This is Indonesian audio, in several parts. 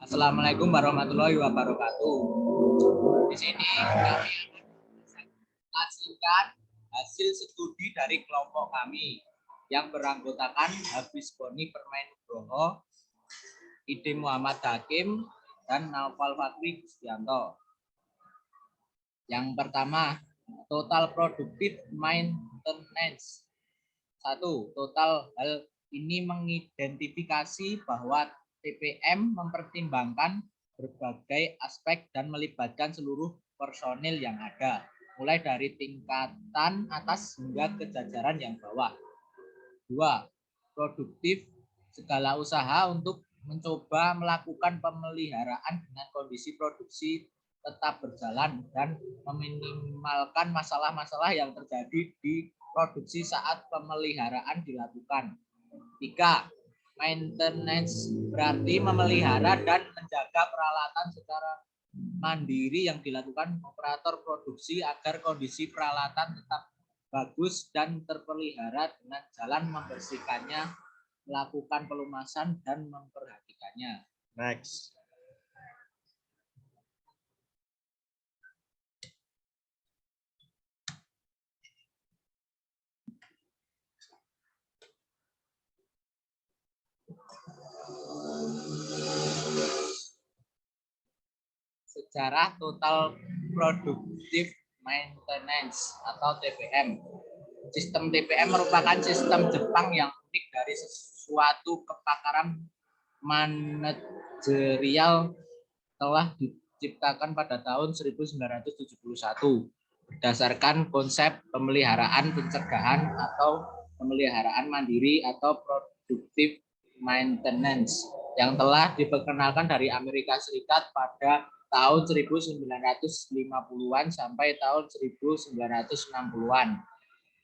Assalamualaikum warahmatullahi wabarakatuh. Di sini kami menyaksikan hasil studi dari kelompok kami yang beranggotakan Habis Boni Permain Nugroho, Ide Muhammad Hakim, dan Naufal Fakri Gustianto. Yang pertama, total productive maintenance. 1. Total hal ini mengidentifikasi bahwa TPM mempertimbangkan berbagai aspek dan melibatkan seluruh personil yang ada, mulai dari tingkatan atas hingga ke jajaran yang bawah. 2. Produktif, segala usaha untuk mencoba melakukan pemeliharaan dengan kondisi produksi tetap berjalan dan meminimalkan masalah-masalah yang terjadi di produksi saat pemeliharaan dilakukan. 3. Maintenance berarti memelihara dan menjaga peralatan secara mandiri yang dilakukan operator produksi agar kondisi peralatan tetap bagus dan terpelihara dengan jalan membersihkannya, melakukan pelumasan dan memperhatikannya. Next. Sejarah total productive maintenance atau TPM. Sistem TPM merupakan sistem Jepang yang unik dari suatu kepakaran manajerial telah diciptakan pada tahun 1971 berdasarkan konsep pemeliharaan pencegahan atau pemeliharaan mandiri atau productive maintenance yang telah diperkenalkan dari Amerika Serikat pada tahun 1950-an sampai tahun 1960-an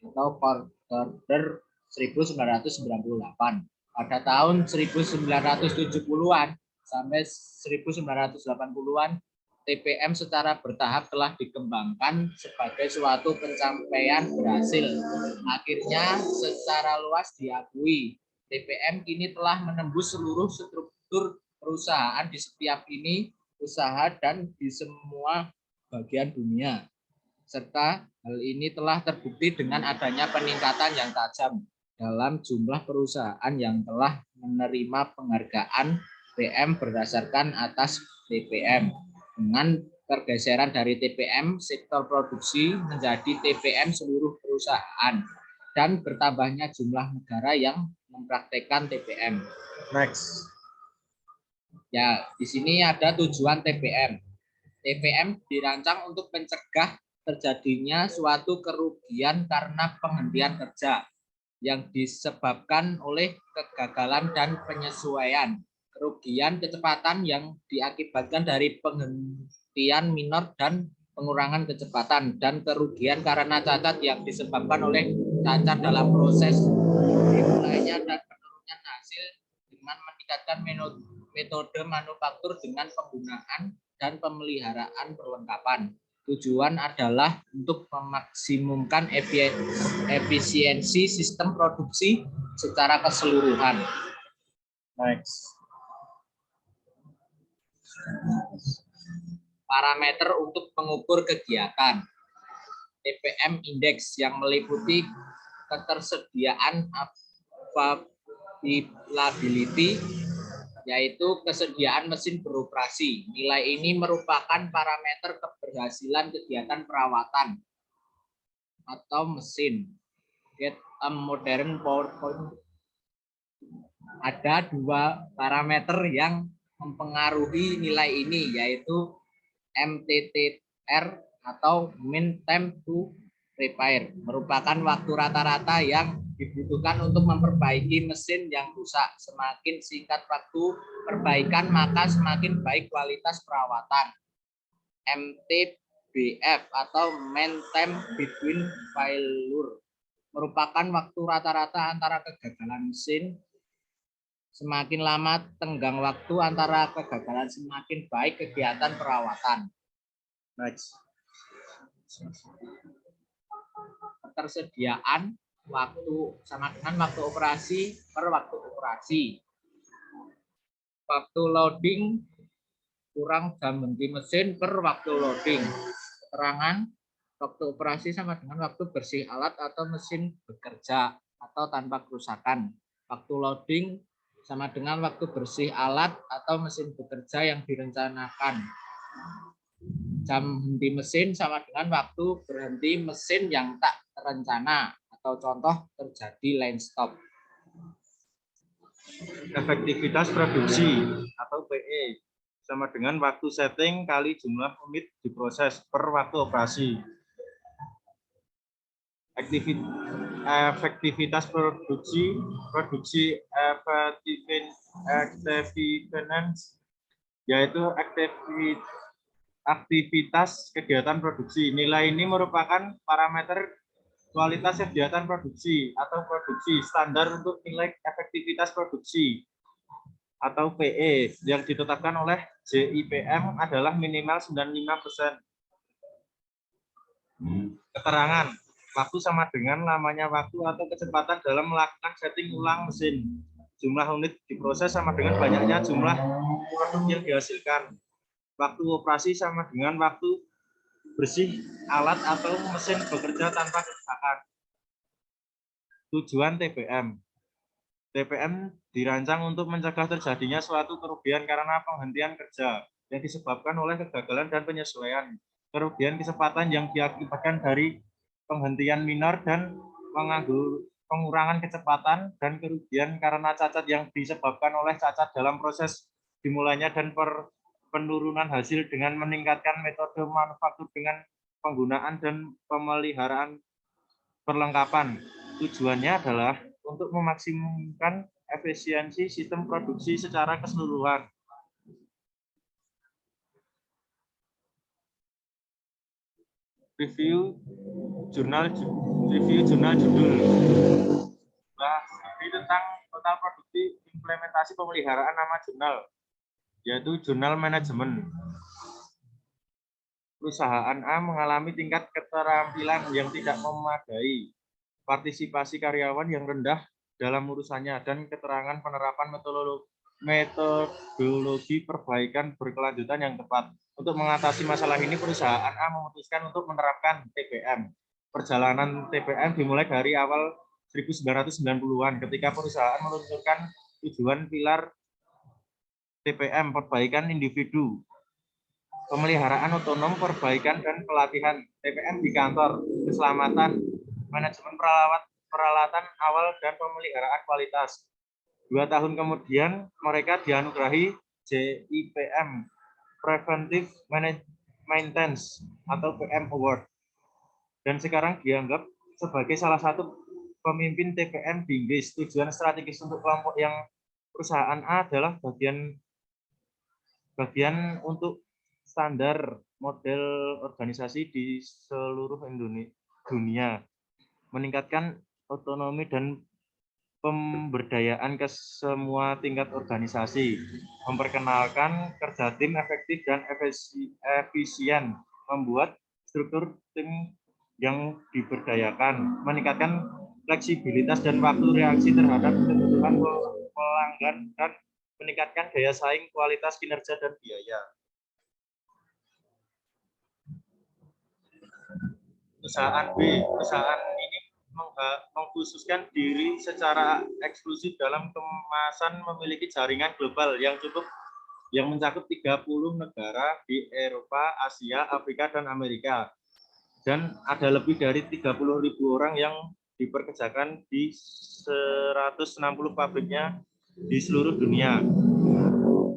atau order 1998. Pada tahun 1970-an sampai 1980-an, TPM secara bertahap telah dikembangkan sebagai suatu pencapaian berhasil. Akhirnya secara luas diakui, TPM kini telah menembus seluruh struktur perusahaan di setiap lini usaha dan di semua bagian dunia. Serta hal ini telah terbukti dengan adanya peningkatan yang tajam dalam jumlah perusahaan yang telah menerima penghargaan PM berdasarkan atas TPM. Dengan pergeseran dari TPM sektor produksi menjadi TPM seluruh perusahaan dan bertambahnya jumlah negara yang mempraktekkan TPM. Next. Ya, di sini ada tujuan TPM. TPM dirancang untuk mencegah terjadinya suatu kerugian karena penghentian kerja yang disebabkan oleh kegagalan dan penyesuaian, kerugian kecepatan yang diakibatkan dari penghentian minor dan pengurangan kecepatan, dan kerugian karena cacat yang disebabkan oleh cacat dalam proses dimulainya dan menurunnya hasil dengan meningkatkan metode manufaktur dengan penggunaan dan pemeliharaan perlengkapan. Tujuan adalah untuk memaksimumkan efisiensi sistem produksi secara keseluruhan. Next. Parameter untuk mengukur kegiatan. TPM Index yang meliputi ketersediaan availability, yaitu kesediaan mesin beroperasi. Nilai ini merupakan parameter keberhasilan kegiatan perawatan atau mesin. Get a modern PowerPoint. Ada dua parameter yang mempengaruhi nilai ini, yaitu MTTR atau mean time to repair, merupakan waktu rata-rata yang dibutuhkan untuk memperbaiki mesin yang rusak. Semakin singkat waktu perbaikan, maka semakin baik kualitas perawatan. MTBF atau mean time between failure, merupakan waktu rata-rata antara kegagalan mesin. Semakin lama tenggang waktu antara kegagalan, semakin baik kegiatan perawatan. Next. Ketersediaan waktu sama dengan waktu operasi per waktu operasi. waktu loading kurang jam henti mesin per waktu loading. Keterangan waktu operasi sama dengan waktu bersih alat atau mesin bekerja atau tanpa kerusakan. Waktu loading sama dengan waktu bersih alat atau mesin bekerja yang direncanakan. Jam henti mesin sama dengan waktu berhenti mesin yang tak terencana atau contoh terjadi line stop. Efektivitas produksi atau PE sama dengan waktu setting kali jumlah unit diproses per waktu operasi. Efektivitas produksi effectiveness yaitu aktivitas kegiatan produksi. Nilai ini merupakan parameter kualitas kegiatan produksi atau produksi standar untuk nilai efektivitas produksi atau PE yang ditetapkan oleh JIPM adalah minimal 95%. Keterangan waktu sama dengan lamanya waktu atau kecepatan dalam melakukan setting ulang mesin. Jumlah unit diproses sama dengan banyaknya jumlah produk yang dihasilkan. Waktu operasi sama dengan waktu bersih alat atau mesin bekerja tanpa kerusakan. Tujuan TPM. TPM dirancang untuk mencegah terjadinya suatu kerugian karena penghentian kerja yang disebabkan oleh kegagalan dan penyesuaian. Kerugian kecepatan yang diakibatkan dari penghentian minor dan pengurangan kecepatan, dan kerugian karena cacat yang disebabkan oleh cacat dalam proses dimulainya dan penurunan hasil dengan meningkatkan metode manufaktur dengan penggunaan dan pemeliharaan perlengkapan. Tujuannya adalah untuk memaksimumkan efisiensi sistem produksi secara keseluruhan. Review jurnal judul. Bahas tentang total produksi implementasi pemeliharaan nama jurnal, yaitu jurnal manajemen. Perusahaan A mengalami tingkat keterampilan yang tidak memadai, partisipasi karyawan yang rendah dalam urusannya, dan keterangan penerapan metodologi perbaikan berkelanjutan yang tepat. Untuk mengatasi masalah ini, perusahaan A memutuskan untuk menerapkan TPM. Perjalanan TPM dimulai dari awal 1990-an ketika perusahaan meluncurkan tujuan pilar TPM, perbaikan individu, pemeliharaan otonom, perbaikan dan pelatihan. TPM di kantor, keselamatan, manajemen peralatan awal, dan pemeliharaan kualitas. 2 tahun kemudian mereka dianugerahi JIPM Preventive Maintenance atau PM Award, dan sekarang dianggap sebagai salah satu pemimpin TPM di Inggris. Tujuan strategis untuk kelompok yang perusahaan A adalah bagian untuk standar model organisasi di seluruh dunia, meningkatkan otonomi dan pemberdayaan ke semua tingkat organisasi, memperkenalkan kerja tim efektif dan efisien, membuat struktur tim yang diberdayakan, meningkatkan fleksibilitas dan waktu reaksi terhadap kebutuhan pelanggan, dan meningkatkan daya saing, kualitas, kinerja, dan biaya. Perusahaan B. Perusahaan ini mengkhususkan diri secara eksklusif dalam kemasan, memiliki jaringan global yang mencakup 30 negara di Eropa, Asia, Afrika, dan Amerika. Dan ada lebih dari 30.000 orang yang dipekerjakan di 160 pabriknya di seluruh dunia.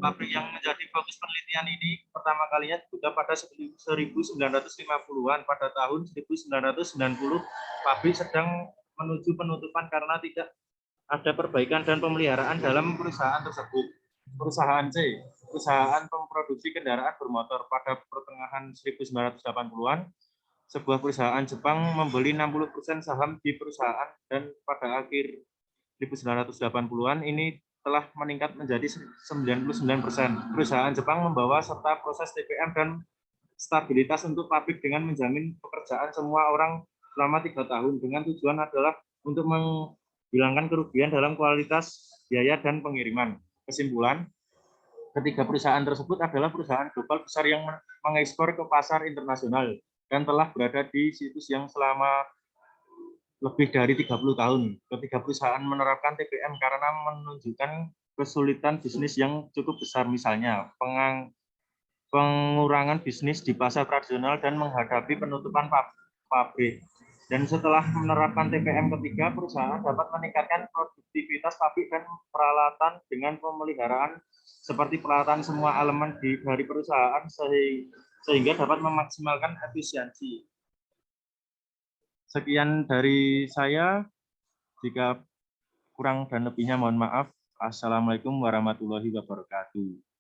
Pabrik yang menjadi fokus penelitian ini pertama kalinya dibuka pada 1950-an. Pada tahun 1990, pabrik sedang menuju penutupan karena tidak ada perbaikan dan pemeliharaan dalam perusahaan tersebut. Perusahaan C, perusahaan pemproduksi kendaraan bermotor. Pada pertengahan 1980-an, sebuah perusahaan Jepang membeli 60% saham di perusahaan, dan pada akhir 1980-an ini telah meningkat menjadi 99%. Perusahaan Jepang membawa serta proses TPM dan stabilitas untuk pabrik dengan menjamin pekerjaan semua orang selama 3 tahun, dengan tujuan adalah untuk menghilangkan kerugian dalam kualitas, biaya, dan pengiriman. Kesimpulan, Ketiga perusahaan tersebut adalah perusahaan global besar yang mengekspor ke pasar internasional dan telah berada di situs yang selama lebih dari 30 tahun. Ketiga perusahaan menerapkan TPM karena menunjukkan kesulitan bisnis yang cukup besar, misalnya pengurangan bisnis di pasar tradisional dan menghadapi penutupan pabrik. Dan setelah menerapkan TPM ketiga, perusahaan dapat meningkatkan produktivitas pabrik dan peralatan dengan pemeliharaan seperti peralatan semua elemen dari perusahaan sehingga dapat memaksimalkan efisiensi. Sekian dari saya. Jika kurang dan lebihnya mohon maaf. Assalamualaikum warahmatullahi wabarakatuh.